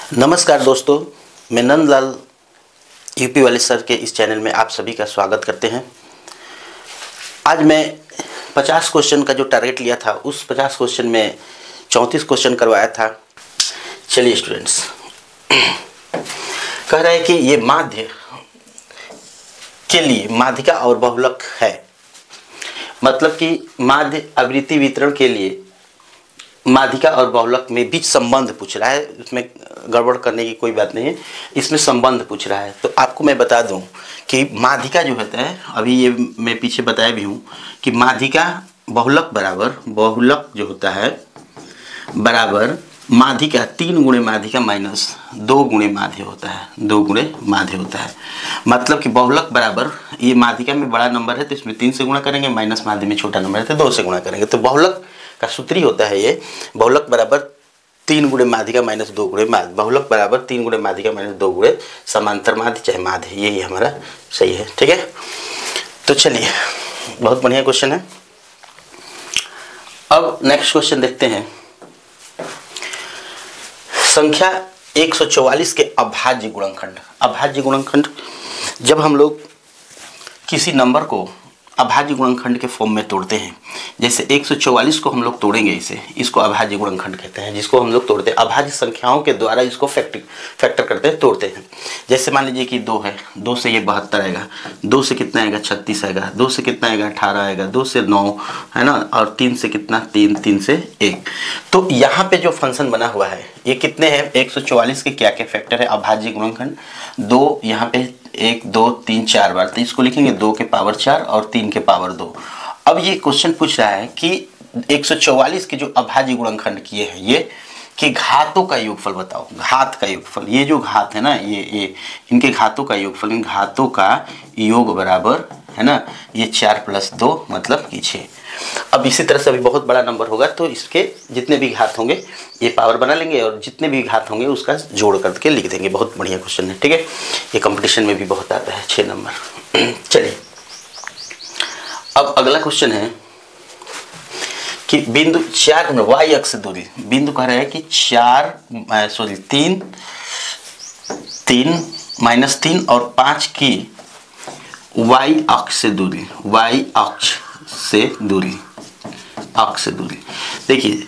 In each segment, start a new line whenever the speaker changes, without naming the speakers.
नमस्कार दोस्तों, मैं नंदलाल यूपी वाले सर के इस चैनल में आप सभी का स्वागत करते हैं। आज मैं 50 क्वेश्चन का जो टारगेट लिया था उस 50 क्वेश्चन में 34 क्वेश्चन करवाया था। चलिए स्टूडेंट्स, कह रहा है कि ये माध्य के लिए माध्यिका और बहुलक है, मतलब कि माध्य आवृत्ति वितरण के लिए माध्यिका और बहुलक में बीच संबंध पूछ रहा है। इसमें गड़बड़ करने की कोई बात नहीं है, इसमें संबंध पूछ रहा है। तो आपको मैं बता दूं कि माध्यिका जो होता है, अभी ये मैं पीछे बताया भी हूं कि माध्यिका बहुलक बराबर बहुलक जो होता है बराबर माध्यिका 3 गुणे माध्यिका माइनस 2 गुणे माध्य होता है, 2 गुणे माध्य होता है। मतलब कि बहुलक बराबर ये माध्यिका में बड़ा नंबर है तो इसमें 3 से गुणा करेंगे, माइनस माध्य में छोटा नंबर है तो 2 से गुणा करेंगे। तो बहुलक का सूत्र ही होता है ये, बहुलक बराबर 3 गुणे माध्यिका माइनस 2 गुणे माध्य। बहुलक बराबर 3 गुणे माध्यिका माइनस 2 गुणे समांतर माध्य चाहे माध्य, यही हमारा सही है। ठीक है, तो चलिए, बहुत बढ़िया क्वेश्चन है। अब नेक्स्ट क्वेश्चन देखते हैं। संख्या 144 के अभाज्य गुणनखंड। अभाज्य गुणनखंड, जब हम लोग किसी नंबर को अभाज्य गुणनखंड के फॉर्म में तोड़ते हैं, जैसे 144 को हम लोग तोड़ेंगे, इसको अभाज्य गुणनखंड कहते हैं, जिसको हम लोग तोड़ते हैं अभाज्य संख्याओं के द्वारा, इसको फैक्टर करते हैं, तोड़ते हैं। जैसे मान लीजिए कि 2 है, 2 से ये 72 आएगा, 2 से कितना आएगा 36 आएगा, 2 से कितना आएगा 18 आएगा, 2 से 9 है ना, और 3 से कितना 3 से 1। तो यहाँ पे जो फंक्शन बना हुआ है ये कितने हैं, 144 के क्या क्या फैक्टर है अभाज्य गुणनखंड। 2 यहाँ पे 1 2 3 4 बार, तो इसको लिखेंगे 2 के पावर 4 और 3 के पावर 2। अब ये क्वेश्चन पूछ रहा है कि 144 के जो अभाज्य गुणनखंड किए हैं ये कि घातों का योगफल बताओ। घात का योगफल, ये जो घात है ना, ये इनके घातों का योगफल, इन घातों का योग बराबर है ना, ये 4 + 2 मतलब कि 6। अब इसी तरह से अभी बहुत बड़ा नंबर होगा तो इसके जितने भी घात होंगे ये पावर बना लेंगे और जितने भी घात होंगे उसका जोड़ करके लिख देंगे। बहुत बढ़िया क्वेश्चन है, ठीक है, ये कंपटीशन में भी बहुत आता है, 6 नंबर। चलिए, अब अगला क्वेश्चन है कि बिंदु 4 में y अक्ष से दूरी, बिंदु कह रहा है कि 3 -3 और 5 की y अक्ष से दूरी, y अक्ष से दूरी। देखिए,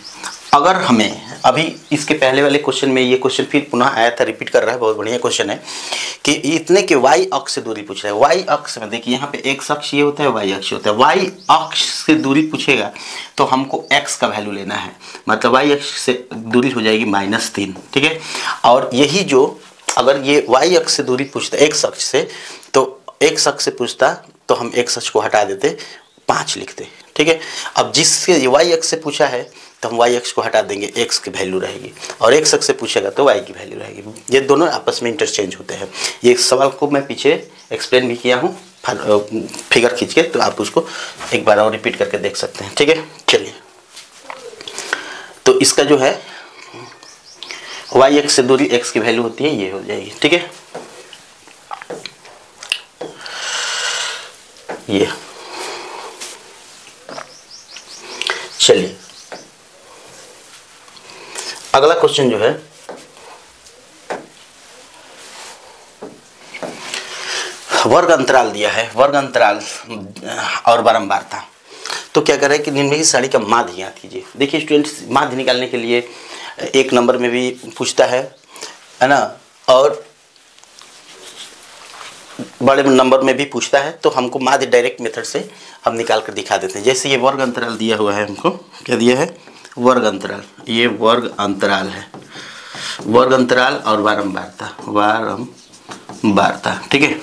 अगर हमें अभी इसके पहले वाले क्वेश्चन में ये क्वेश्चन फिर पुनः आया था, रिपीट कर रहा है, बहुत बढ़िया क्वेश्चन है कि इतने के y अक्ष से दूरी पूछ रहा है। y अक्ष में देखिए यहाँ पे x अक्ष ये होता है, y अक्ष होता है। y अक्ष से दूरी पूछेगा तो हमको x का वैल्यू लेना है, मतलब y अक्ष से दूरी हो जाएगी -3, ठीक है। और यही जो अगर ये y अक्ष से दूरी पूछता x अक्ष से, तो x अक्ष से पूछता तो हम x अक्ष को हटा देते, 5 लिखते, ठीक है। अब जिससे y अक्ष से पूछा है तो हम y अक्ष को हटा देंगे, x की वैल्यू रहेगी, और x अक्ष से पूछेगा तो y की वैल्यू रहेगी। ये दोनों आपस में इंटरचेंज होते हैं। ये सवाल को मैं पीछे एक्सप्लेन भी किया हूँ फिगर खींच के, तो आप उसको एक बार और रिपीट करके देख सकते हैं, ठीक है। चलिए, तो इसका जो है y अक्ष से दूरी x की वैल्यू होती है, ये हो जाएगी, ठीक है। ये चलिए, अगला क्वेश्चन जो है वर्ग अंतराल दिया है, वर्ग अंतराल और बारंबारता। तो क्या कर रहा है कि निम्नलिखित सारणी का माध्य ज्ञात कीजिए। देखिए स्टूडेंट्स, माध्य निकालने के लिए एक नंबर में भी पूछता है ना, और बड़े नंबर में भी पूछता है, तो हमको माध्य डायरेक्ट मेथड से हम निकाल कर दिखा देते हैं। जैसे ये वर्ग अंतराल दिया हुआ है, हमको क्या दिया है, वर्ग अंतराल, ये वर्ग अंतराल है, वर्ग अंतराल और बारंबारता, ठीक है।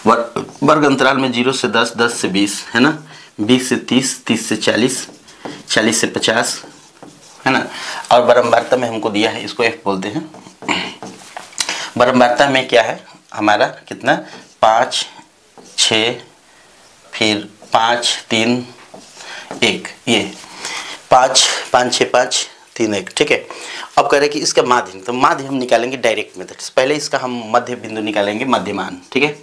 वर्ग अंतराल में 0 से 10, 10 से 20 है ना, 20 से 30, 30 से 40, 40 से 50 है ना, और बारंबारता में हमको दिया है, इसको f बोलते हैं। बारंबारता में क्या है हमारा, कितना 5 6 फिर 5 3 1, ये 5 5 6 5 3 1, ठीक है। अब कह रहे हैं कि इसका माध्य, तो माध्य हम निकालेंगे डायरेक्ट मेथड से। पहले इसका हम मध्य बिंदु निकालेंगे, मध्यमान, ठीक है,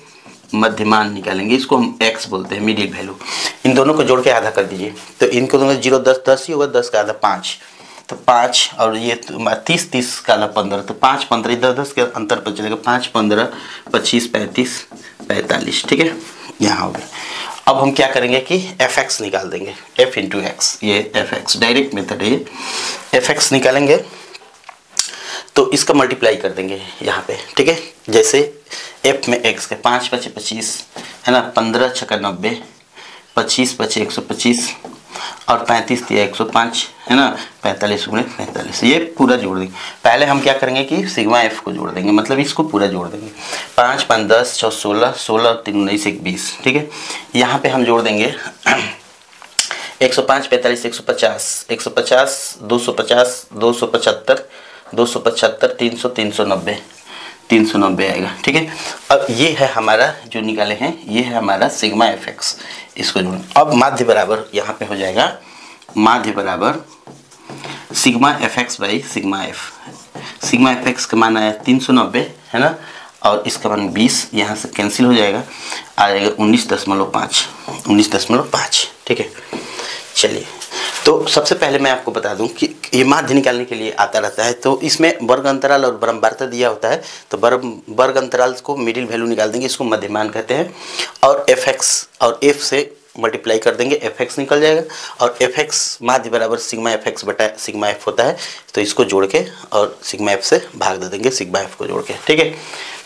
मध्यमान निकालेंगे, इसको हम x बोलते हैं, मीडियन वैल्यू। इन दोनों को जोड़ के आधा कर दीजिए, तो इनको दोनों 0 10 10 ही होगा, 10 का आधा 5, तो 5 और ये 30 30 काला 15, तो 5 15 10 10 के अंतर पर चलेगा, 5 15 25 35 45, ठीक है, यहाँ हो गया। अब हम क्या करेंगे कि fx निकाल देंगे, f इंटू एक्स, ये fx डायरेक्ट मेथड है, ये fx निकालेंगे तो इसका मल्टीप्लाई कर देंगे यहाँ पे, ठीक है। जैसे f में x के 5 5 25 है ना, 15 6 90, 25 5 125 और 35 दिया 105 है ना, 45 गुणे 45, ये पूरा जोड़ देंगे। पहले हम क्या करेंगे कि सिग्मा एफ को जोड़ देंगे, मतलब इसको पूरा जोड़ देंगे। 5 5 10 6 16 16 3 19 20, ठीक है। यहाँ पे हम जोड़ देंगे 105 45 150 150 250 275 275 300 390 390 आएगा, ठीक है। अब ये है हमारा जो निकाले हैं, ये है हमारा सिग्मा एफ एक्स, इसको जोड़ें। अब माध्य बराबर यहाँ पे हो जाएगा, माध्य बराबर sigma F x by sigma F. Sigma F x का मान आया 390 है ना, और इसका मान 20, यहाँ से कैंसिल हो जाएगा, आ जाएगा 19.5 19.5, ठीक है। चलिए, तो सबसे पहले मैं आपको बता दूं कि ये माध्य निकालने के लिए आता रहता है, तो इसमें वर्ग अंतराल और ब्रह्मवार्ता दिया होता है, तो वर्ग अंतराल को मिडिल वैल्यू निकाल देंगे, इसको मध्यमान कहते हैं, और एफ एक्स और एफ से मल्टीप्लाई कर देंगे, एफ एक्स निकल जाएगा, और एफ एक्स माध्य बराबर सिग्मा एफ एक्स बटा सिग्मा एफ होता है, तो इसको जोड़ के और सिग्मा एफ से भाग दे देंगे, सिग्मा एफ को जोड़ के, ठीक है।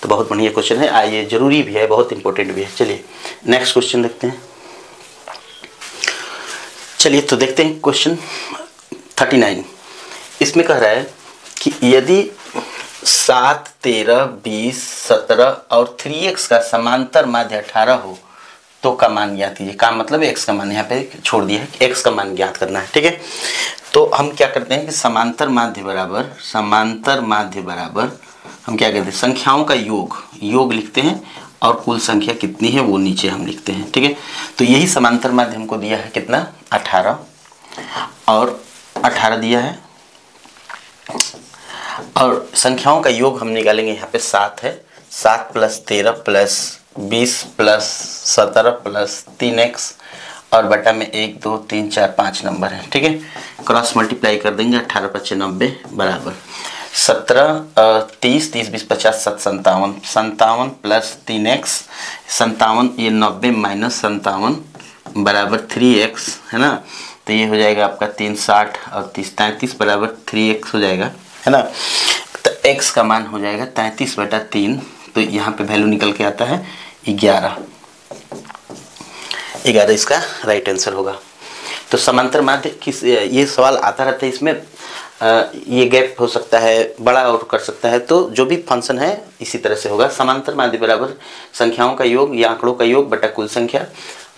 तो बहुत बढ़िया क्वेश्चन है, आइए, जरूरी भी है, बहुत इंपॉर्टेंट भी है। चलिए नेक्स्ट क्वेश्चन देखते हैं। चलिए तो देखते हैं क्वेश्चन 39। इसमें कह रहा है कि यदि 7 13 20 17 और 3x का समांतर माध्य 18 हो तो का मान ज्ञात कीजिए। का मतलब x का मान यहाँ पे छोड़ दिया है, x का मान ज्ञात करना है, ठीक है। तो हम क्या करते हैं कि समांतर माध्य बराबर हम क्या करते हैं, संख्याओं का योग लिखते हैं, और कुल संख्या कितनी है वो नीचे हम लिखते हैं, ठीक है। तो यही समांतर माध्य हमको दिया है कितना, 18, और 18 दिया है, और संख्याओं का योग हम निकालेंगे, यहाँ पे 7 है, 7 + 13 + 20 + 17 + 3x और बटा में 1 2 3 4 5 नंबर है, ठीक है। क्रॉस मल्टीप्लाई कर देंगे, 18 × 5 90 बराबर 17 30 30 20 50 7 57 57 + 3x 57, ये 90 - 57 बराबर 3x है ना, तो ये हो जाएगा आपका 3 60 और 30 33 बराबर 3x हो जाएगा, है ना। तो x का मान हो जाएगा 33/3, तो यहाँ पे वैल्यू निकल के आता है 11 इसका राइट आंसर होगा। तो समांतर माध्य किस, ये सवाल आता रहता है, इसमें ये गैप हो सकता है, बड़ा और कर सकता है, तो जो भी फंक्शन है इसी तरह से होगा। समांतर माध्य बराबर संख्याओं का योग या आंकड़ों का योग बटा कुल संख्या,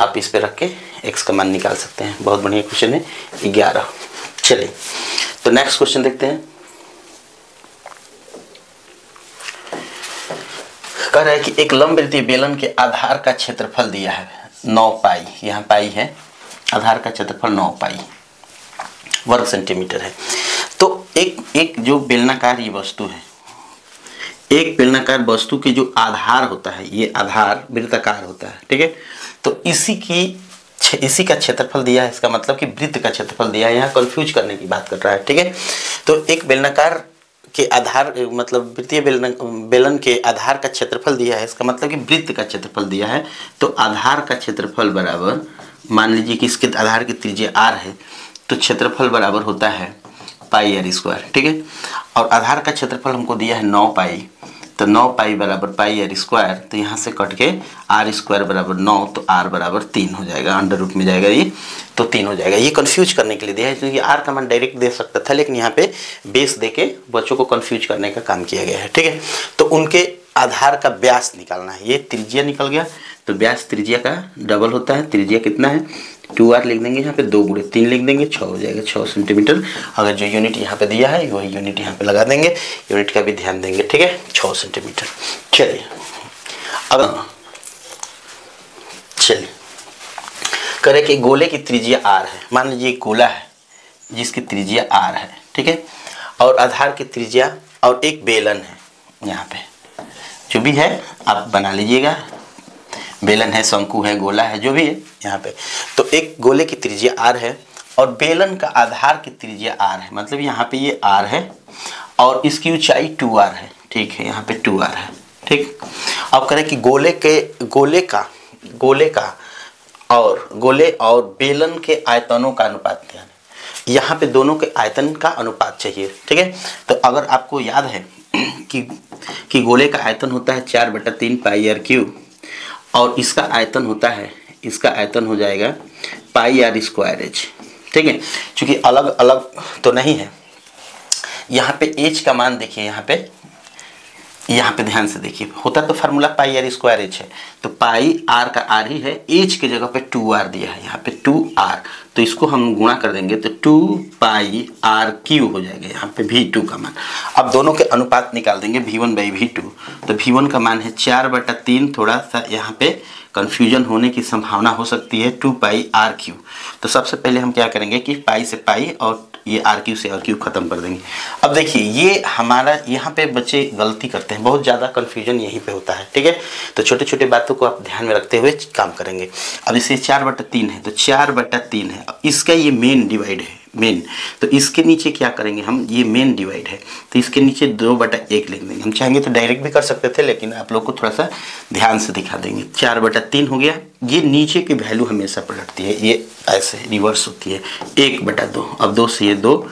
आप इस पे रख के x का मान निकाल सकते हैं। बहुत बढ़िया क्वेश्चन है 11। चलिए तो नेक्स्ट क्वेश्चन देखते हैं। कह रहा है कि एक लंबवृत्तीय बेलन के आधार का क्षेत्रफल दिया है 9 पाई, यहाँ पाई है, आधार का क्षेत्रफल 9 पाई वर्ग सेंटीमीटर है। तो एक जो बेलनाकार ये वस्तु है, एक बेलनाकार वस्तु की जो आधार होता है, ये आधार वृत्ताकार होता है, ठीक है। तो इसी का क्षेत्रफल दिया है, इसका मतलब कि वृत्त का क्षेत्रफल दिया है, यहाँ कंफ्यूज करने की बात कर रहा है, ठीक है। तो एक बेलनाकार के आधार मतलब वृत्तीय बेलन के आधार का क्षेत्रफल दिया है, इसका मतलब कि वृत्त का क्षेत्रफल दिया है। तो आधार का क्षेत्रफल बराबर, मान लीजिए कि इसके आधार की त्रिज्या r है, तो क्षेत्रफल बराबर होता है πr², ठीक है। और आधार का क्षेत्रफल हमको दिया है 9 पाई, तो 9 पाई बराबर πr², तो यहाँ से कट के r² बराबर 9, तो r बराबर 3 हो जाएगा, अंडर रूट में जाएगा ये, तो 3 हो जाएगा। ये कंफ्यूज करने के लिए दिया है, क्योंकि r का मान डायरेक्ट दे सकता था, लेकिन यहाँ पे बेस दे के बच्चों को कंफ्यूज करने का काम किया गया है, ठीक है। तो उनके आधार का व्यास निकालना है, ये त्रिज्या निकल गया, तो व्यास त्रिज्या का डबल होता है। त्रिज्या कितना है, 2r लिख देंगे, यहाँ पे 2 × 3 लिख देंगे, 6 हो जाएगा, 6 सेंटीमीटर। अगर जो यूनिट यहाँ पे दिया है वही यूनिट यहाँ पे लगा देंगे, यूनिट का भी ध्यान देंगे, ठीक है, 6 सेंटीमीटर। चलिए अब करें कि गोले की त्रिज्या r है, मान लीजिए एक गोला है जिसकी त्रिज्या r है, ठीक है, और आधार की त्रिज्या, और एक बेलन है, यहाँ पे जो भी है आप बना लीजिएगा, बेलन है, शंकु है, गोला है, जो भी है यहाँ पे। तो एक गोले की त्रिज्या r है और बेलन का आधार की त्रिज्या r है, मतलब यहाँ पे ये r है और इसकी ऊंचाई 2r है, ठीक है, यहाँ पे 2r है, ठीक। अब करें कि गोले और बेलन के आयतनों का अनुपात क्या है। यहाँ पे दोनों के आयतन का अनुपात चाहिए, ठीक है। तो अगर आपको याद है कि गोले का आयतन होता है 4/3 पाई आर क्यूब और इसका आयतन होता है, इसका आयतन हो जाएगा पाई आर स्क्वायर एच, ठीक है। क्योंकि अलग अलग तो नहीं है। यहाँ पे एच का मान देखिए, यहाँ पे ध्यान से देखिए, होता तो formula pi r square h है, तो पाई आर का आर ही है, एच के जगह पे 2r दिया है, यहाँ पे 2r, तो इसको हम गुणा कर देंगे तो 2 पाई आर क्यू हो जाएगा, यहाँ पे v2 का मान। अब दोनों के अनुपात निकाल देंगे v1/v2, तो v1 का मान है 4/3, थोड़ा सा यहाँ पे कन्फ्यूजन होने की संभावना हो सकती है, 2 पाई आर क्यू। तो सबसे पहले हम क्या करेंगे कि पाई से पाई और ये आर क्यू से आर क्यू खत्म कर देंगे। अब देखिए ये हमारा यहाँ पे बच्चे गलती करते हैं, बहुत ज़्यादा कन्फ्यूजन यहीं पे होता है, ठीक है। तो छोटे छोटे बातों को आप ध्यान में रखते हुए काम करेंगे। अब इसे 4/3 है तो 4/3 है, अब इसका ये मेन डिवाइड है, मेन, तो इसके नीचे क्या करेंगे हम, ये मेन डिवाइड है तो इसके नीचे 2/1 लिख देंगे। हम चाहेंगे तो डायरेक्ट भी कर सकते थे, लेकिन आप लोग को थोड़ा सा ध्यान से दिखा देंगे। 4/3 हो गया, ये नीचे की वैल्यू हमेशा पलटती है, ये ऐसे रिवर्स होती है, 1/2। अब 2 से ये 2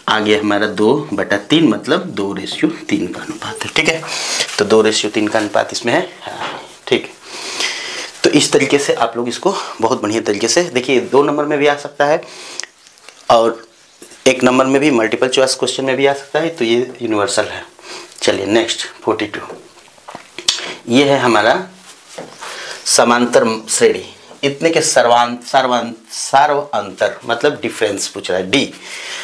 आ गया हमारा 2/3, मतलब 2:3 का अनुपात है, ठीक है। तो 2:3 का अनुपात इसमें है, ठीक है। तो इस तरीके से आप लोग इसको बहुत बढ़िया तरीके से देखिए, 2 नंबर में भी आ सकता है और 1 नंबर में भी, मल्टीपल चॉइस क्वेश्चन में भी आ सकता है, तो ये यूनिवर्सल है। चलिए नेक्स्ट 42, ये है हमारा समांतर श्रेणी। इतने के सर्वांतर मतलब डिफरेंस पूछ रहा है, डी।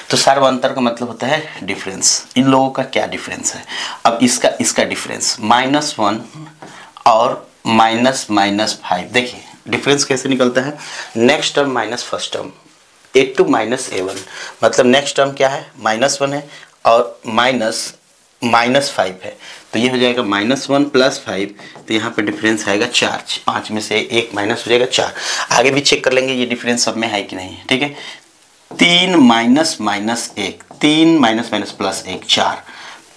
तो सर्वांतर का मतलब होता है डिफरेंस। इन लोगों का क्या डिफरेंस है, अब इसका डिफरेंस -1 और -5। देखिए डिफरेंस कैसे निकलता है, next term minus first term, a2 - a1, मतलब नेक्स्ट टर्म क्या है, -1 है और -5 है, तो ये हो जाएगा -1 + 5, तो यहाँ पे डिफरेंस आएगा 4, 5 में से 1 माइनस हो जाएगा 4। आगे भी चेक कर लेंगे ये डिफरेंस सब में है कि नहीं है, ठीक है। 3 - -1, 3 - +1 4,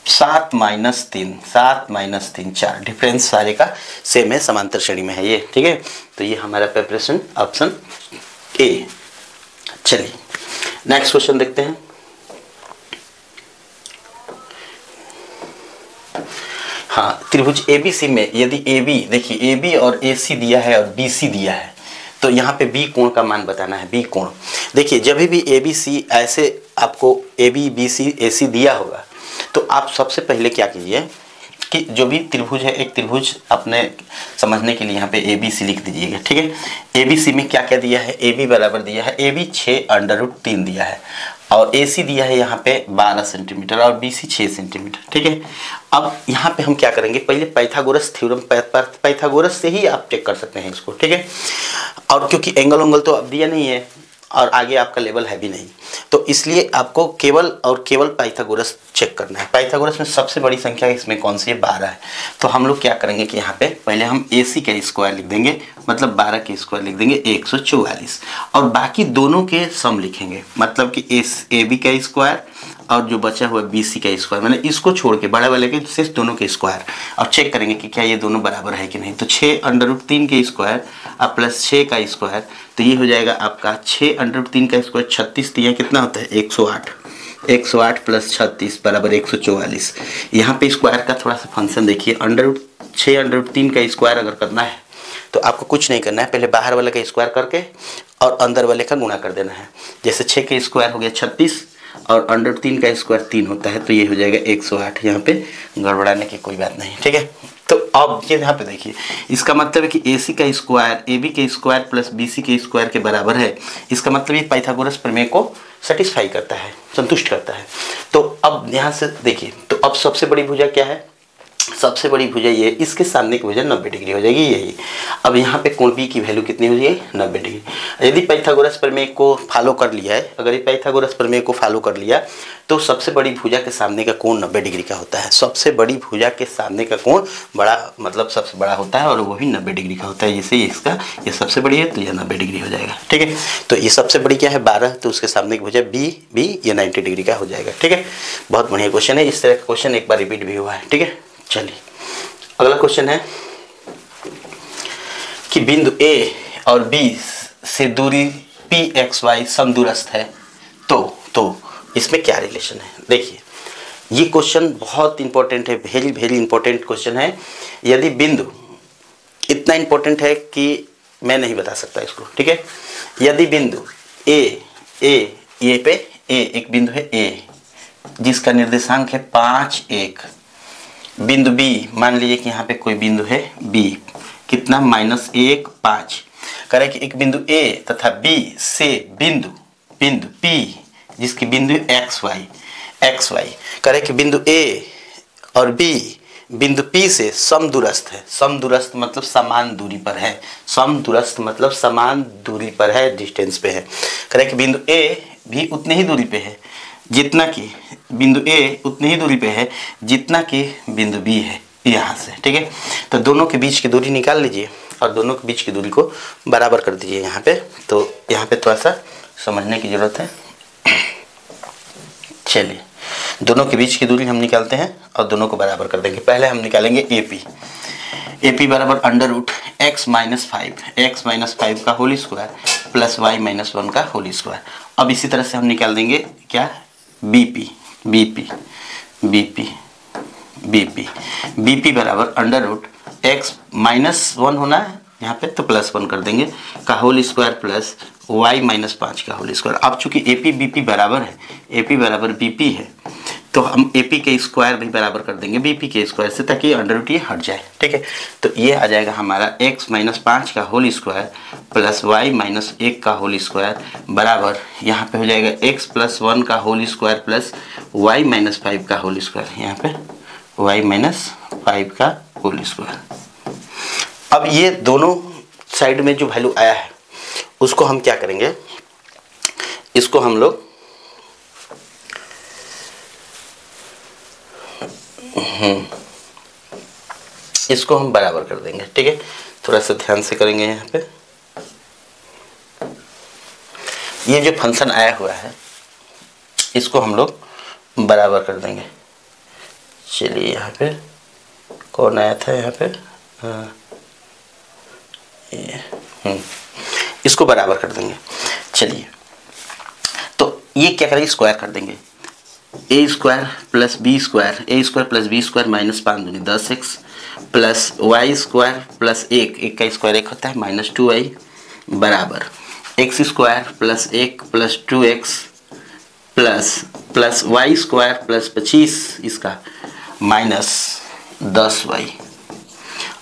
7 - 3, 7 - 3 4, डिफरेंस सारे का सेम है, समांतर श्रेणी में है ये, ठीक है। तो ये हमारा प्रिपरेशन ऑप्शन ए। चलिए नेक्स्ट क्वेश्चन देखते हैं। हाँ, त्रिभुज ABC में यदि AB, देखिए AB और AC दिया है और BC दिया है, तो यहाँ पे B कोण का मान बताना है। B कोण देखिए, जब भी ABC ऐसे आपको AB BC AC दिया होगा तो आप सबसे पहले क्या कीजिए कि जो भी त्रिभुज है, एक त्रिभुज अपने समझने के लिए यहाँ पे ABC लिख दीजिएगा, ठीक है। ABC में क्या क्या दिया है, AB बराबर दिया है, AB 6√3 दिया है और AC दिया है यहाँ पे 12 सेंटीमीटर और BC 6 सेंटीमीटर, ठीक है। अब यहाँ पे हम क्या करेंगे, पहले पाइथागोरस थ्योरम, पाइथागोरस से ही आप चेक कर सकते हैं इसको, ठीक है। और क्योंकि एंगल तो अब दिया नहीं है और आगे आपका लेवल है भी नहीं, तो इसलिए आपको केवल पाइथागोरस चेक करना है। पाइथागोरस में सबसे बड़ी संख्या इसमें कौन सी है, 12 है। तो हम लोग क्या करेंगे कि यहाँ पे पहले हम AC का स्क्वायर लिख देंगे, मतलब 12 के स्क्वायर लिख देंगे 144, और बाकी दोनों के सम लिखेंगे, मतलब कि AB का स्क्वायर और जो बचा हुआ BC का स्क्वायर, मैंने इसको छोड़ के बड़े वाले के शेष दोनों के स्क्वायर, और चेक करेंगे कि क्या ये दोनों बराबर है कि नहीं। तो 6√3 के स्क्वायर और प्लस 6 का स्क्वायर, तो ये हो जाएगा आपका 6√3 का स्क्वायर 36, तो यह कितना होता है 108, 108 + 36 बराबर 144। यहाँ पे स्क्वायर का थोड़ा सा फंक्शन देखिए, 6√3 का स्क्वायर अगर करना है तो आपको कुछ नहीं करना है, पहले बाहर वाले का स्क्वायर करके और अंदर वाले का गुणा कर देना है। जैसे 6 के स्क्वायर हो गया 36 और √3 का स्क्वायर 3 होता है, तो ये हो जाएगा 108। यहाँ पे गड़बड़ाने की कोई बात नहीं, ठीक है। तो अब ये यहाँ पे देखिए, इसका मतलब है कि AC का स्क्वायर AB के स्क्वायर प्लस BC के स्क्वायर के बराबर है। इसका मतलब ये पाइथागोरस प्रमेय को सेटिस्फाई करता है, संतुष्ट करता है। तो अब यहाँ से देखिए, तो अब सबसे बड़ी भुजा क्या है, सबसे बड़ी भुजा ये, इसके सामने की भुजा 90 डिग्री हो जाएगी यही। अब यहाँ पे कोण बी की वैल्यू कितनी हो जाएगी 90 डिग्री। यदि पाइथागोरस प्रमेय को फॉलो कर लिया है, अगर ये पाइथागोरस प्रमेय को फॉलो कर लिया तो सबसे बड़ी भुजा के सामने का कोण 90 डिग्री का होता है। सबसे बड़ी भुजा के सामने का कोण बड़ा मतलब सबसे बड़ा होता है और वो भी 90 डिग्री का होता है। जैसे इसका ये सबसे बड़ी है तो यह 90 डिग्री हो जाएगा। ठीक है, तो ये सबसे बड़ी क्या है 12, तो उसके सामने की भुजा बी ये 90 डिग्री का हो जाएगा। ठीक है, बहुत बढ़िया क्वेश्चन है। इस तरह का क्वेश्चन एक बार रिपीट भी हुआ है। ठीक है, चलिए अगला क्वेश्चन है कि बिंदु ए और बी से दूरी pxy समदूरस्थ है तो इसमें क्या रिलेशन है। देखिए ये क्वेश्चन बहुत इंपॉर्टेंट है, वेरी इंपॉर्टेंट क्वेश्चन है। यदि बिंदु इतना इंपॉर्टेंट है कि मैं नहीं बता सकता इसको। ठीक है, यदि बिंदु ए पे एक बिंदु है ए जिसका निर्देशांक है 5 1, बिंदु बी मान लीजिए कि यहाँ पे कोई बिंदु है बी कितना -1 5, करें कि एक बिंदु ए तथा बी से बिंदु पी जिसकी बिंदु एक्स वाई करें कि बिंदु ए और बी बिंदु पी से समदूरस्थ है। समदूरस्थ मतलब समान दूरी पर है, समदूरस्थ मतलब समान दूरी पर है, डिस्टेंस पे है। करें कि बिंदु ए भी उतनी ही दूरी पे है जितना कि बिंदु ए उतनी ही दूरी पे है जितना कि बिंदु बी है यहाँ से। ठीक है, तो दोनों के बीच की दूरी निकाल लीजिए और दोनों के बीच की दूरी को बराबर कर दीजिए यहाँ पे। तो यहाँ पे थोड़ा सा समझने की ज़रूरत है। चलिए दोनों के बीच की दूरी हम निकालते हैं और दोनों को बराबर कर देंगे। पहले हम निकालेंगे AP बराबर √x - 5 का होल स्क्वायर प्लस y - 1 का होल स्क्वायर। अब इसी तरह से हम निकाल देंगे क्या BP बराबर √x - 1 होना है यहाँ पे तो +1 कर देंगे का होल स्क्वायर प्लस y - 5 का होल स्क्वायर। अब चूंकि AP BP बराबर है, AP बराबर BP है तो हम AP के स्क्वायर भी बराबर कर देंगे BP के स्क्वायर से ताकि √ये हट जाए। ठीक है, तो ये आ जाएगा हमारा x - 5 का होल स्क्वायर प्लस y - 1 का होल स्क्वायर बराबर यहाँ पे हो जाएगा x + 1 का होल स्क्वायर प्लस y - 5 का होल स्क्वायर, यहाँ पे y - 5 का होल स्क्वायर। अब ये दोनों साइड में जो वैल्यू आया है उसको हम क्या करेंगे, इसको हम लोग इसको हम बराबर कर देंगे। ठीक है, थोड़ा सा ध्यान से करेंगे। यहाँ पे ये जो फंक्शन आया हुआ है इसको हम लोग बराबर कर देंगे। चलिए यहाँ पे कौन आया था यहाँ पे, इसको बराबर कर देंगे। चलिए तो ये क्या करेंगे स्क्वायर कर देंगे a² प्लस b² -5 दूनी 10x प्लस y² प्लस 1 का स्क्वायर 1 होता है -2y बराबर x² plus 1 plus 2x plus y² plus 25 इसका -10y।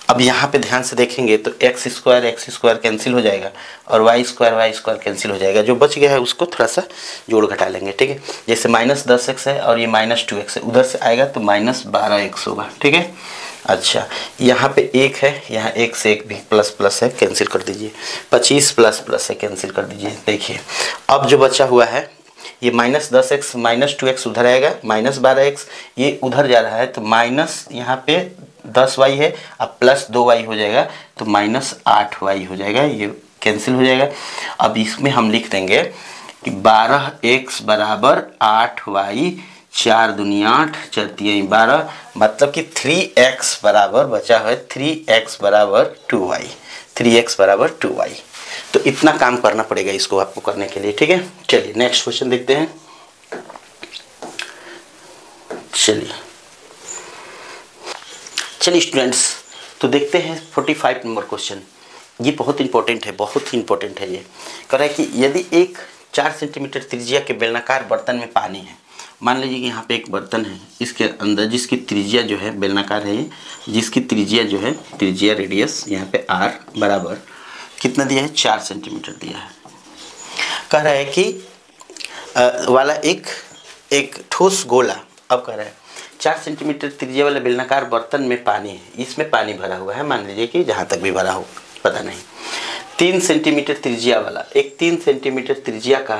अब यहाँ पे ध्यान से देखेंगे तो x² कैंसिल हो जाएगा और y² कैंसिल हो जाएगा। जो बच गया है उसको थोड़ा सा जोड़ घटा लेंगे। ठीक है, जैसे -10x है और ये -2x है, उधर से आएगा तो -12x होगा। ठीक है, अच्छा यहाँ पे 1 है, यहाँ 1 से 1 भी प्लस है, कैंसिल कर दीजिए। 25 प्लस है, कैंसिल कर दीजिए। देखिए अब जो बचा हुआ है ये -10x -2x उधर आएगा, -12x ये उधर जा रहा है तो माइनस यहाँ पे 10y है, अब प्लस 2y हो जाएगा तो -8y हो जाएगा, ये कैंसिल हो जाएगा। अब इसमें हम लिख देंगे कि 12x बराबर 8y, 4 दूनी 8, 4 तीन 12, मतलब कि 3x बराबर बचा है 3x बराबर 2y, 3x बराबर 2y। तो इतना काम करना पड़ेगा इसको आपको करने के लिए। ठीक है, चलिए नेक्स्ट क्वेश्चन देखते हैं। चलिए स्टूडेंट्स तो देखते हैं 45 नंबर क्वेश्चन। ये बहुत इंपॉर्टेंट है, बहुत ही इंपॉर्टेंट है। ये कह रहा है कि यदि एक 4 सेंटीमीटर त्रिज्या के बेलनाकार बर्तन में पानी है, मान लीजिए कि यहाँ पे एक बर्तन है, इसके अंदर जिसकी त्रिज्या जो है बेलनाकार है, जिसकी त्रिज्या जो है त्रिज्या रेडियस यहाँ पे r बराबर कितना दिया है 4 सेंटीमीटर दिया है। कह रहा है कि वाला एक ठोस गोला, अब कह रहा है 4 सेंटीमीटर त्रिज्या वाला बेलनाकार बर्तन में पानी है, इसमें पानी भरा हुआ है, मान लीजिए कि जहाँ तक भी भरा हो पता नहीं। 3 सेंटीमीटर त्रिज्या वाला, एक 3 सेंटीमीटर त्रिज्या का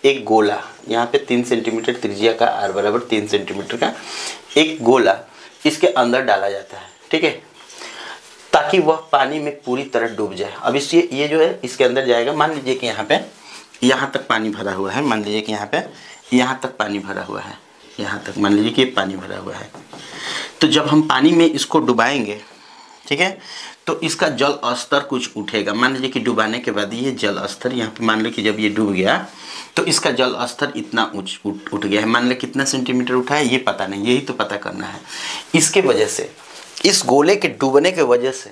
एक गोला, यहाँ पे 3 सेंटीमीटर त्रिज्या का r बराबर 3 सेंटीमीटर का एक गोला इसके अंदर डाला जाता है, ठीक है, ताकि वह पानी में पूरी तरह डूब जाए। अब इसलिए ये जो है इसके अंदर जाएगा, मान लीजिए कि यहाँ पे यहाँ तक पानी भरा हुआ है, मान लीजिए कि यहाँ पे यहाँ तक पानी भरा हुआ है, यहाँ तक मान लीजिए कि पानी भरा हुआ है। तो जब हम पानी में इसको डुबाएंगे, ठीक है, तो इसका जल स्तर कुछ उठेगा। मान लीजिए कि डुबाने के बाद ये जल स्तर यहाँ पे मान लो कि जब ये डूब गया तो इसका जल स्तर इतना उठ गया है। मान लो कितना सेंटीमीटर उठा है ये पता नहीं, यही तो पता करना है। इसके वजह से, इस गोले के डूबने के वजह से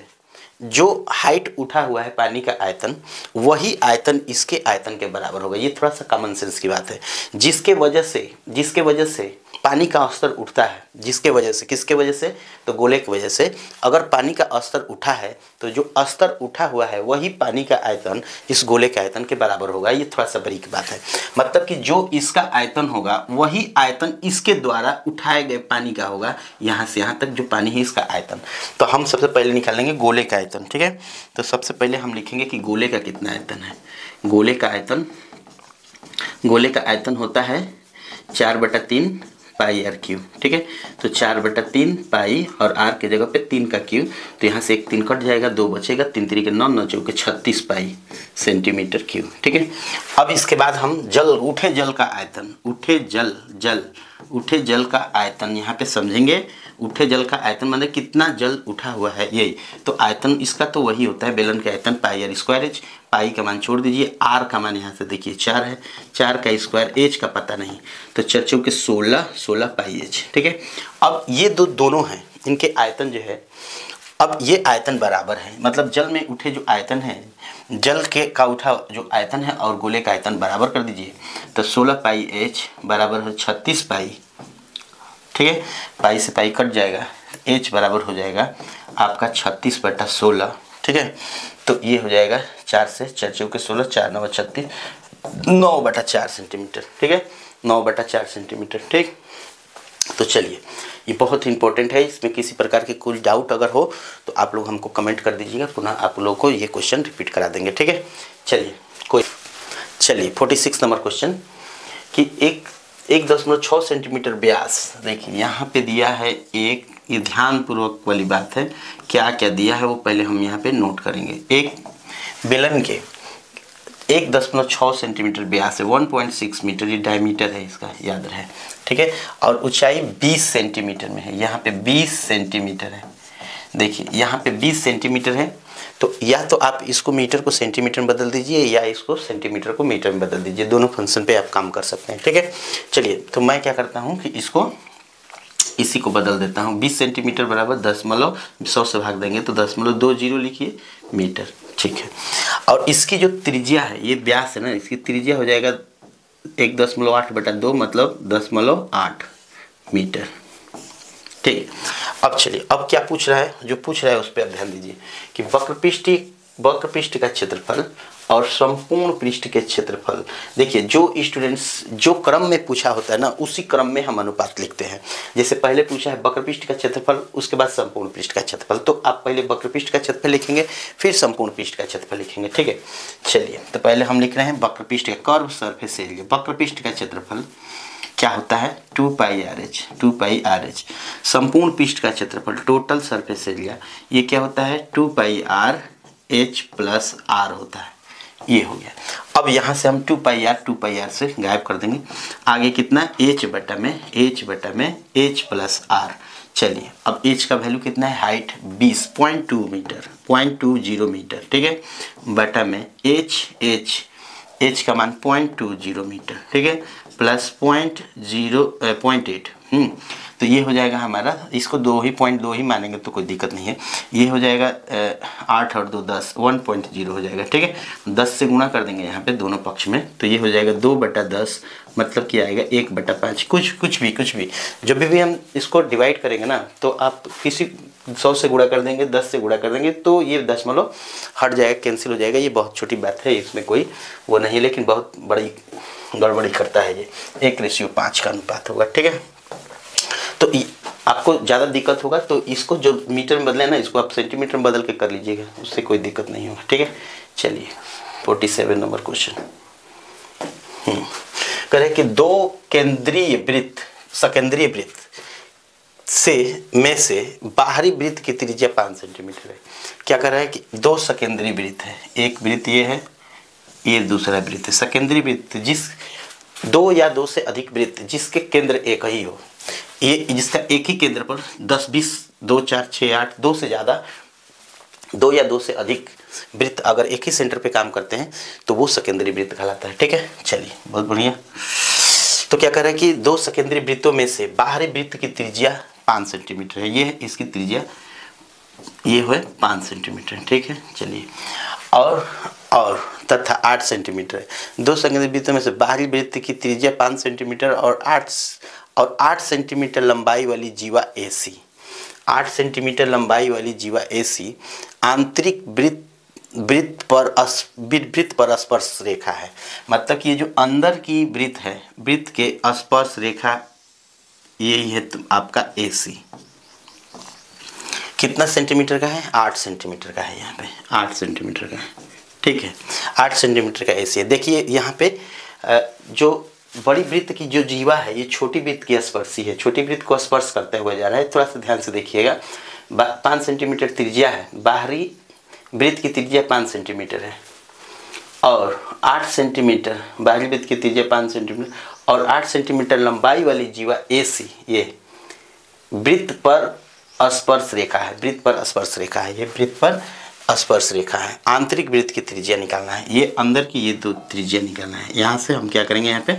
जो हाइट उठा हुआ है पानी का आयतन, वही आयतन इसके आयतन के बराबर होगा। ये थोड़ा सा कॉमन सेंस की बात है। जिसके वजह से पानी का स्तर उठता है, जिसके वजह से, किसके वजह से, तो गोले की वजह से। अगर पानी का स्तर उठा है तो जो स्तर उठा हुआ है वही पानी का आयतन इस गोले के आयतन के बराबर होगा। ये थोड़ा सा बारीक बात है, मतलब कि जो इसका आयतन होगा वही आयतन इसके द्वारा उठाए गए पानी का होगा, यहाँ से यहाँ तक जो पानी है इसका आयतन। तो हम सबसे पहले निकालेंगे गोले का आयतन, ठीक है। तो सबसे पहले हम लिखेंगे कि गोले का कितना आयतन है। गोले का आयतन होता है 4/3 पाई r क्यूब, ठीक है। तो 4/3 पाई और r के जगह पे 3 का क्यूब, तो यहाँ से एक 3 कट जाएगा, 2 बचेगा, 3 3 के 9, 9 चौके 36 पाई सेंटीमीटर क्यूब, ठीक है। अब इसके बाद हम उठे जल का आयतन, उठे जल का आयतन यहाँ पे समझेंगे। उठे जल का आयतन मतलब कितना जल उठा हुआ है, यही तो आयतन इसका तो वही होता है बेलन के आयतन पाई r स्क्वायर एच। पाई का मान छोड़ दीजिए, r का मान यहाँ से देखिए 4 है, 4 का स्क्वायर, एच का पता नहीं, तो 4 चौके 16 पाई एच, ठीक है। अब ये दोनों हैं, इनके आयतन जो है, अब ये आयतन बराबर है, मतलब जल में उठे जो आयतन है, जल के का उठा जो आयतन है और गोले का आयतन बराबर कर दीजिए। तो 16 पाई एच बराबर है 36 पाई, ठीक है। पाई से पाई कट जाएगा, एच बराबर हो जाएगा आपका 36/16, ठीक है। तो ये हो जाएगा 4 से 4 चौके 16, 4 9 36, 9/4 सेंटीमीटर, ठीक है, 9/4 सेंटीमीटर, ठीक। तो चलिए, ये बहुत ही इंपॉर्टेंट है। इसमें किसी प्रकार की कोई डाउट अगर हो तो आप लोग हमको कमेंट कर दीजिएगा, पुनः आप लोगों को ये क्वेश्चन रिपीट करा देंगे, ठीक है। चलिए 46 नंबर क्वेश्चन कि 1.6 सेंटीमीटर व्यास, देखिए यहाँ पे दिया है एक, ये ध्यानपूर्वक वाली बात है, क्या क्या दिया है वो पहले हम यहाँ पे नोट करेंगे। एक बेलन के 1.6 सेंटीमीटर व्यास है, 1.6 मीटर, ये डायमीटर है इसका, याद रहे, ठीक है। और ऊंचाई 20 सेंटीमीटर में है, यहाँ पे 20 सेंटीमीटर है, देखिए यहाँ पे 20 सेंटीमीटर है। तो या तो आप इसको मीटर को सेंटीमीटर में बदल दीजिए या इसको सेंटीमीटर को मीटर में बदल दीजिए, दोनों फंक्शन पे आप काम कर सकते हैं, ठीक है। चलिए, तो मैं क्या करता हूँ कि इसको इसी को बदल देता हूँ। 20 सेंटीमीटर बराबर 10 से भाग देंगे तो 10.20 लिखिए मीटर, ठीक है। और इसकी जो त्रिज्या है, ये व्यास है ना, इसकी त्रिज्या हो जाएगा 1.8/2 मतलब 10.8 मीटर, ठीक। अब चलिए, अब क्या पूछ रहा है, जो पूछ रहा है उस पर आप ध्यान दीजिए कि वक्रपृष्ठ का क्षेत्रफल और संपूर्ण पृष्ठ के क्षेत्रफल। देखिए, जो स्टूडेंट्स जो क्रम में पूछा होता है ना, उसी क्रम में हम अनुपात लिखते हैं। जैसे पहले पूछा है वक्रपृष्ठ का क्षेत्रफल, उसके बाद संपूर्ण पृष्ठ का क्षेत्रफल, तो आप पहले वक्रपृष्ठ का क्षेत्रफल लिखेंगे, फिर संपूर्ण पृष्ठ का क्षेत्रफल लिखेंगे, ठीक है। चलिए, तो पहले हम लिख रहे हैं वक्रपृष्ठ का कर्व सरफेस एरिया। वक्रपृष्ठ का क्षेत्रफल क्या होता है, 2 पाई आर एच। संपूर्ण पृष्ठ का क्षेत्रफल टोटल सरफेस एरिया, ये क्या होता है, 2 पाई आर एच प्लस आर होता है, ये हो गया। अब यहाँ से हम 2 पाई आर से गायब कर देंगे, आगे कितना, एच बटा में एच प्लस आर। चलिए, अब एच का वैल्यू कितना है, हाइट 20.2 मीटर, 0.20 मीटर, ठीक है, बटा में एच का मान 0.20 मीटर, ठीक है, प्लस 0.8, तो ये हो जाएगा हमारा, इसको 2 ही मानेंगे तो कोई दिक्कत नहीं है। ये हो जाएगा 8 और 2 10, 1.0 हो जाएगा, ठीक है। 10 से गुणा कर देंगे यहाँ पे दोनों पक्ष में, तो ये हो जाएगा 2/10, मतलब क्या आएगा 1/5, कुछ भी जब भी हम इसको डिवाइड करेंगे ना, तो आप किसी 100 से गुणा कर देंगे, 10 से गुणा कर देंगे, तो ये दशमलव हट जाएगा, कैंसिल हो जाएगा। ये बहुत छोटी बात है, इसमें कोई वो नहीं, लेकिन बहुत बड़ी गड़बड़ी करता है ये। 1:5 का अनुपात होगा, ठीक है। तो आपको ज़्यादा दिक्कत होगा तो इसको जो मीटर में बदले ना, इसको आप सेंटीमीटर में बदल के कर लीजिएगा, उससे कोई दिक्कत नहीं होगा। ठीक है, चलिए 47 नंबर क्वेश्चन। कह रहे कि दो केंद्रीय वृत्त, सकेंद्रीय वृत्त में से बाहरी वृत्त की त्रिज्या 5 सेंटीमीटर है। क्या कर रहा है कि दो सकेंद्रीय वृत्त है, एक वृत्त ये है, ये दूसरा वृत्त है। सकेंद्रीय वृत्त जिस दो या दो से अधिक वृत्त जिसके केंद्र एक ही हो, ये जिसका एक ही केंद्र पर 10, 20, 2, 4, 6, 8, दो से ज़्यादा, दो या दो से अधिक वृत्त अगर एक ही सेंटर पे काम करते हैं तो वो सकेंद्रीय वृत्त कहलाता है। ठीक है, चलिए बहुत बढ़िया। तो क्या कर रहा है कि दो सकेंद्रीय वृत्तों में से बाहरी वृत्त की त्रिज्या 5 सेंटीमीटर है। ये है इसकी त्रिज्या, ये है 5 सेंटीमीटर। ठीक है, चलिए और तथा 8 सेंटीमीटर है। दो सकेंद्रीय वृत्तों में से बाहरी वृत्त की त्रिज्या 5 सेंटीमीटर और 8 सेंटीमीटर लंबाई वाली जीवा AC, 8 सेंटीमीटर लंबाई वाली जीवा AC आंतरिक वृत्त पर स्पर्श रेखा है। मतलब कि ये जो अंदर की वृत्त है, वृत्त के स्पर्श रेखा यही है आपका AC। कितना सेंटीमीटर का है? 8 सेंटीमीटर का है। यहाँ पे 8 सेंटीमीटर का है। ठीक है, 8 सेंटीमीटर का AC है। देखिए यहाँ पे जो बड़ी वृत्त की जो जीवा है ये छोटी वृत्त की स्पर्शी है, छोटी वृत्त को स्पर्श करते हुए जा रहा है। थोड़ा सा ध्यान से देखिएगा। 5 सेंटीमीटर त्रिज्या है, बाहरी वृत्त की त्रिज्या 5 सेंटीमीटर है और 8 सेंटीमीटर, बाहरी वृत्त की त्रिज्या 5 सेंटीमीटर और 8 सेंटीमीटर लंबाई वाली जीवा AC ये वृत्त पर स्पर्श रेखा है। वृत्त पर स्पर्श रेखा है, ये वृत्त पर स्पर्श रेखा है। आंतरिक वृत्त की त्रिज्या निकालना है, ये अंदर की ये दो त्रिज्या निकालना है। यहाँ से हम क्या करेंगे, यहाँ पे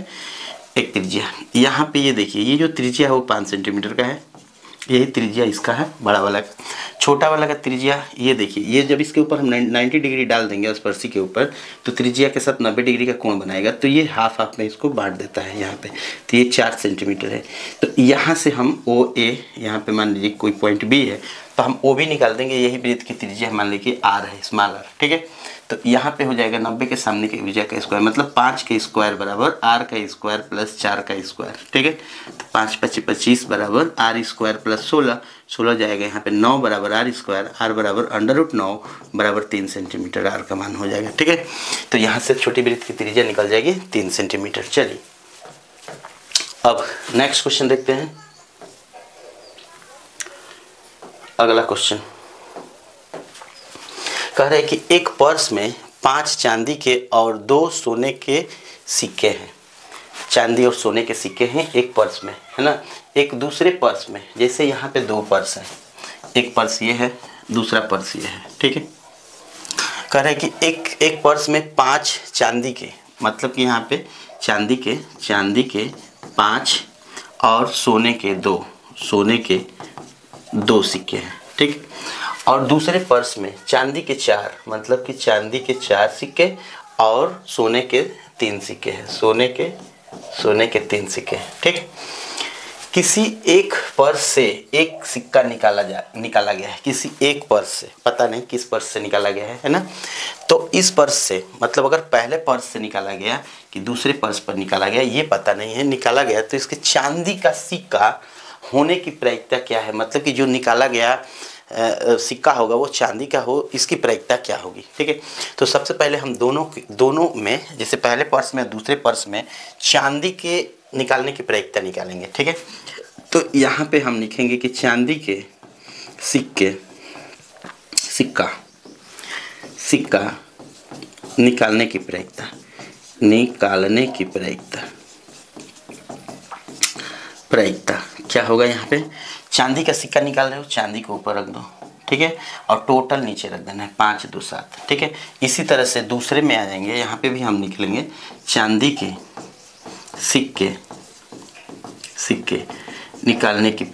एक त्रिज्या, यहाँ पे ये देखिए ये जो त्रिज्या है वो 5 सेंटीमीटर का है, यही त्रिज्या इसका है बड़ा वाला का। छोटा वाला का त्रिज्या ये देखिए, ये जब इसके ऊपर हम 90 डिग्री डाल देंगे स्पर्शी के ऊपर तो त्रिज्या के साथ 90 डिग्री का कोण बनाएगा, तो ये हाफ में इसको बांट देता है यहाँ पे। तो ये 4 सेंटीमीटर है। तो यहाँ से हम OA, यहाँ पे मान लीजिए कोई पॉइंट B है तो हम OB निकाल देंगे। यही वृत्त की त्रिज्या मान लीजिए R है, स्मॉल r। ठीक है, तो यहाँ पे हो जाएगा 90 के सामने की भुजा का स्क्वायर, मतलब 5 का स्क्वायर बराबर R का स्क्वायर प्लस 4 का स्क्वायर। ठीक है, तो 5 × 5 = 25 बराबर R स्क्वायर प्लस 16 जाएगा यहाँ पे 9 बराबर R स्क्वायर, R बराबर √9 बराबर 3 सेंटीमीटर R का मान हो जाएगा। ठीक है, तो यहाँ से छोटी वृत्त की त्रिज्या निकल जाएगी 3 सेंटीमीटर। चलिए अब नेक्स्ट क्वेश्चन देखते हैं। अगला क्वेश्चन कह रहे हैं कि एक पर्स में 5 चांदी के और 2 सोने के सिक्के हैं। चांदी और सोने के सिक्के हैं एक पर्स में, है ना। एक दूसरे पर्स में, जैसे यहाँ पे 2 पर्स हैं, एक पर्स ये है, दूसरा पर्स ये है। ठीक है, कह रहे हैं कि एक पर्स में 5 चांदी के, मतलब कि यहाँ पे चांदी के 5 और सोने के 2 सिक्के हैं। ठीक, और दूसरे पर्स में चांदी के 4, मतलब कि चांदी के 4 सिक्के और सोने के 3 सिक्के हैं, सोने के 3 सिक्के हैं। ठीक, किसी एक पर्स से एक सिक्का निकाला गया है, किसी एक पर्स से, पता नहीं किस पर्स से निकाला गया है ना। तो इस पर्स से, मतलब अगर पहले पर्स से निकाला गया कि दूसरे पर्स पर निकाला गया ये पता नहीं है, निकाला गया तो इसके चांदी का सिक्का होने की प्रायिकता क्या है, मतलब कि जो निकाला गया सिक्का होगा वो चांदी का हो, इसकी प्रायिकता क्या होगी। ठीक है, तो सबसे पहले हम दोनों में, जैसे पहले पर्स में दूसरे पर्स में चांदी के निकालने की प्रायिकता निकालेंगे। ठीक है, तो यहाँ पे हम लिखेंगे कि चांदी के सिक्का निकालने की प्रायिकता क्या होगा। यहाँ पे चांदी का सिक्का निकाल रहे हो, चांदी को ऊपर रख दो। ठीक है, और टोटल नीचे रख देना है 5, 2, 7। ठीक है, इसी तरह से दूसरे में आ जाएंगे, यहाँ पे भी हम लिखेंगे चांदी के सिक्के निकालने की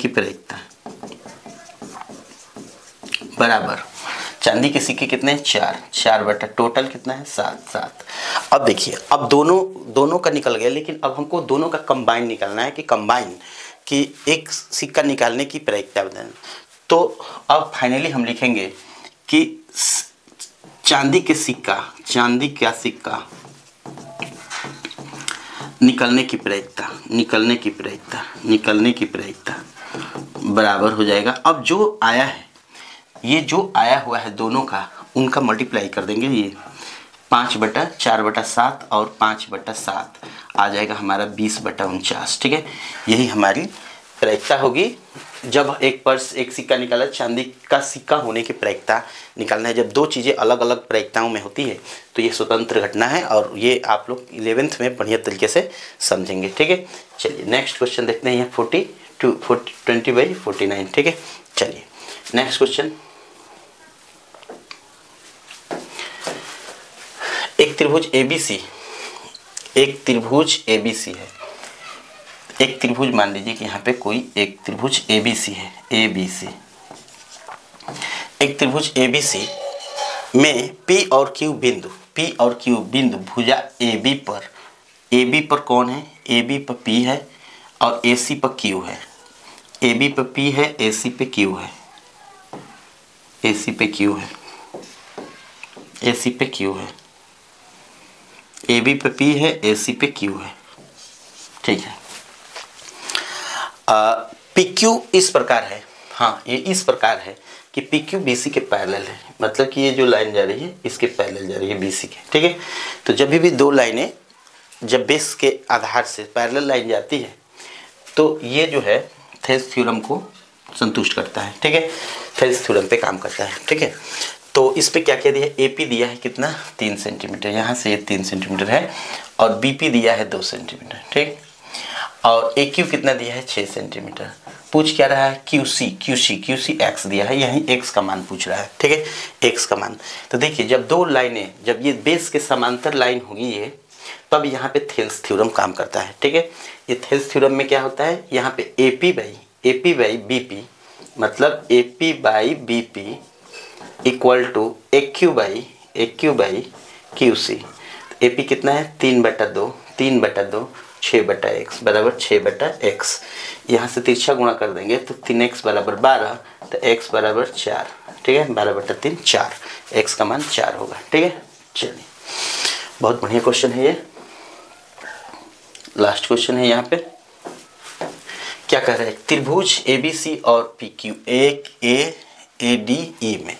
प्रायिकता बराबर चांदी के सिक्के कितने हैं 4 बटा टोटल कितना है 7। अब देखिए, अब दोनों का निकल गया, लेकिन अब हमको दोनों का कंबाइन निकालना है कि एक सिक्का निकालने की प्रायिकता बताएं। तो अब फाइनली हम लिखेंगे कि चांदी का सिक्का निकलने की प्रायिकता बराबर हो जाएगा। अब जो आया है, ये जो आया हुआ है दोनों का, उनका मल्टीप्लाई कर देंगे। ये 5/4/7 और 5/7 आ जाएगा हमारा 20/49। ठीक है, यही हमारी प्रायिकता होगी। जब एक सिक्का निकाला, चांदी का सिक्का होने की प्रायिकता निकालना है। जब दो चीज़ें अलग अलग प्रायिकताओं में होती है तो ये स्वतंत्र घटना है, और ये आप लोग 11th में बढ़िया तरीके से समझेंगे। ठीक है, चलिए नेक्स्ट क्वेश्चन देखते हैं। 20/49। ठीक है, चलिए नेक्स्ट क्वेश्चन। एक त्रिभुज ABC है। एक त्रिभुज मान लीजिए कि यहाँ पे कोई एक त्रिभुज ABC है, ABC। एक त्रिभुज ABC में P और Q बिंदु भुजा AB पर कौन है? AB पर P है और AC पर Q है। AB पर P है, AC पे Q है, AC पे Q है, AC पे Q है, AB पे P है, AC पे Q है। ठीक है, PQ इस प्रकार है, हाँ ये इस प्रकार है कि PQ BC के पैरेलल है। मतलब कि ये जो लाइन जा रही है इसके पैरेलल जा रही है BC के। ठीक है, तो जब भी दो लाइनें जब बेस के आधार से पैरेलल लाइन जाती है तो ये जो है थेल्स थ्योरम को संतुष्ट करता है। ठीक है, थेल्स थ्योरम पे काम करता है। ठीक है, तो इस पे क्या क्या दिया है? AP दिया है कितना? 3 सेंटीमीटर, यहाँ से ये 3 सेंटीमीटर है, और BP दिया है 2 सेंटीमीटर। ठीक, और AQ कितना दिया है? 6 सेंटीमीटर। पूछ क्या रहा है? QC X दिया है, यहीं X का मान पूछ रहा है। ठीक है, X का मान। तो देखिए जब दो लाइनें, जब ये बेस के समांतर लाइन होगी ये, तब यहाँ पे थेल्स थ्योरम काम करता है। ठीक है, ये थेल्स थ्योरम में क्या होता है? यहाँ पे AP बाई BP, मतलब AP by BP equal to AQ by QC। AP कितना है? 3/2, 6/x बराबर 6/x। यहाँ से तिरछा गुणा कर देंगे तो 3x बराबर 12, तो x बराबर 4। ठीक है, 12/3 4, x का मान 4 होगा। ठीक है, चलिए बहुत बढ़िया क्वेश्चन है ये। लास्ट क्वेश्चन है। यहाँ पे क्या कह रहे हैं? त्रिभुज ABC और PQ एक ADE में,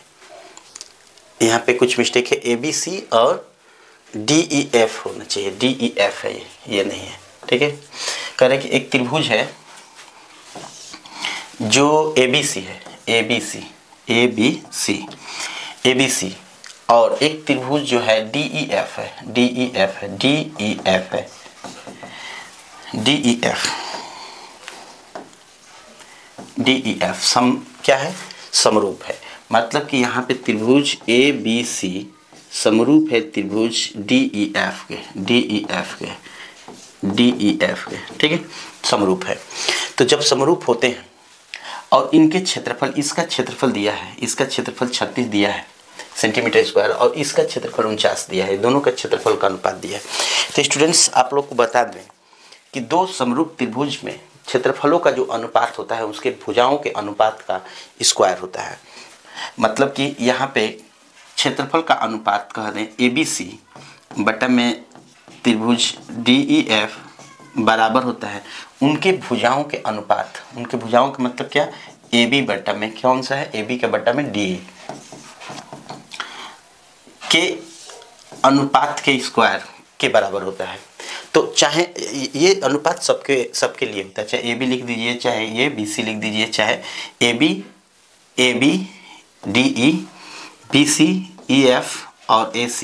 यहाँ पे कुछ मिस्टेक है, ABC और DEF होना चाहिए, DEF है ये नहीं है। ठीक है, कह रहे कि एक त्रिभुज है जो ABC है, ABC और एक त्रिभुज जो है DEF सम क्या है? समरूप है। मतलब कि यहाँ पे त्रिभुज ABC समरूप है त्रिभुज DEF के। ठीक है, समरूप है। तो जब समरूप होते हैं और इनके क्षेत्रफल, इसका क्षेत्रफल दिया है, इसका क्षेत्रफल 36 दिया है सेंटीमीटर स्क्वायर, और इसका क्षेत्रफल 49 दिया है, दोनों का क्षेत्रफल का अनुपात दिया है। तो स्टूडेंट्स आप लोग को बता दें कि दो समरूप त्रिभुज में क्षेत्रफलों का जो अनुपात होता है उसके भुजाओं के अनुपात का स्क्वायर होता है। मतलब कि यहाँ पे क्षेत्रफल का अनुपात कह दें ABC बटा में त्रिभुज DEF बराबर होता है उनके भुजाओं के अनुपात। उनके भुजाओं का मतलब क्या? AB बटा में कौन सा है? AB के बटा में DE के अनुपात के स्क्वायर के बराबर होता है। तो चाहे ये अनुपात सबके लिए होता है, चाहे AB लिख दीजिए, चाहे ये BC लिख दीजिए, चाहे AB DE BC EF और AC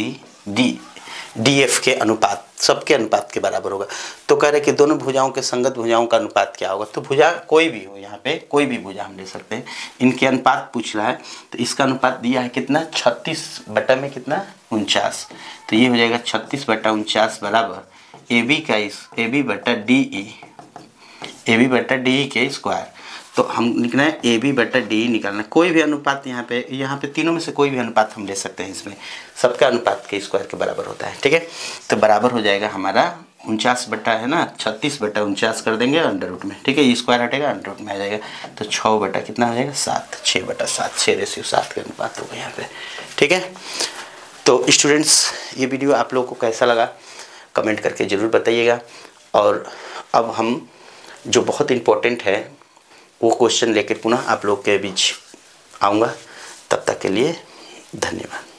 DF के अनुपात, सबके अनुपात के बराबर होगा। तो कह रहे कि दोनों भुजाओं के संगत भुजाओं का अनुपात क्या होगा? तो भुजा कोई भी हो, यहाँ पे कोई भी भुजा हम ले सकते हैं, इनके अनुपात पूछ रहा है। तो इसका अनुपात दिया है कितना? 36 बटा में कितना? 49। तो ये हो जाएगा 36/49 बराबर AB बटा DE के स्क्वायर। तो हम लिखना है AB बटा DE निकालना है। कोई भी अनुपात यहाँ पे तीनों में से कोई भी अनुपात हम ले सकते हैं, इसमें सबका अनुपात के स्क्वायर के बराबर होता है। ठीक है, तो बराबर हो जाएगा हमारा 49 बटा है ना, 36/49 कर देंगे अंडर रूट में। ठीक है, ये स्क्वायर हटेगा, अंडर रूट में आ जाएगा, तो 6 बटा कितना हो जाएगा? 7, 6/7, 6:7 के अनुपात होगा यहाँ पे। ठीक है, तो स्टूडेंट्स ये वीडियो आप लोगों को कैसा लगा कमेंट करके ज़रूर बताइएगा। और अब हम जो बहुत इम्पोर्टेंट है वो क्वेश्चन लेकर पुनः आप लोग के बीच आऊँगा। तब तक के लिए धन्यवाद।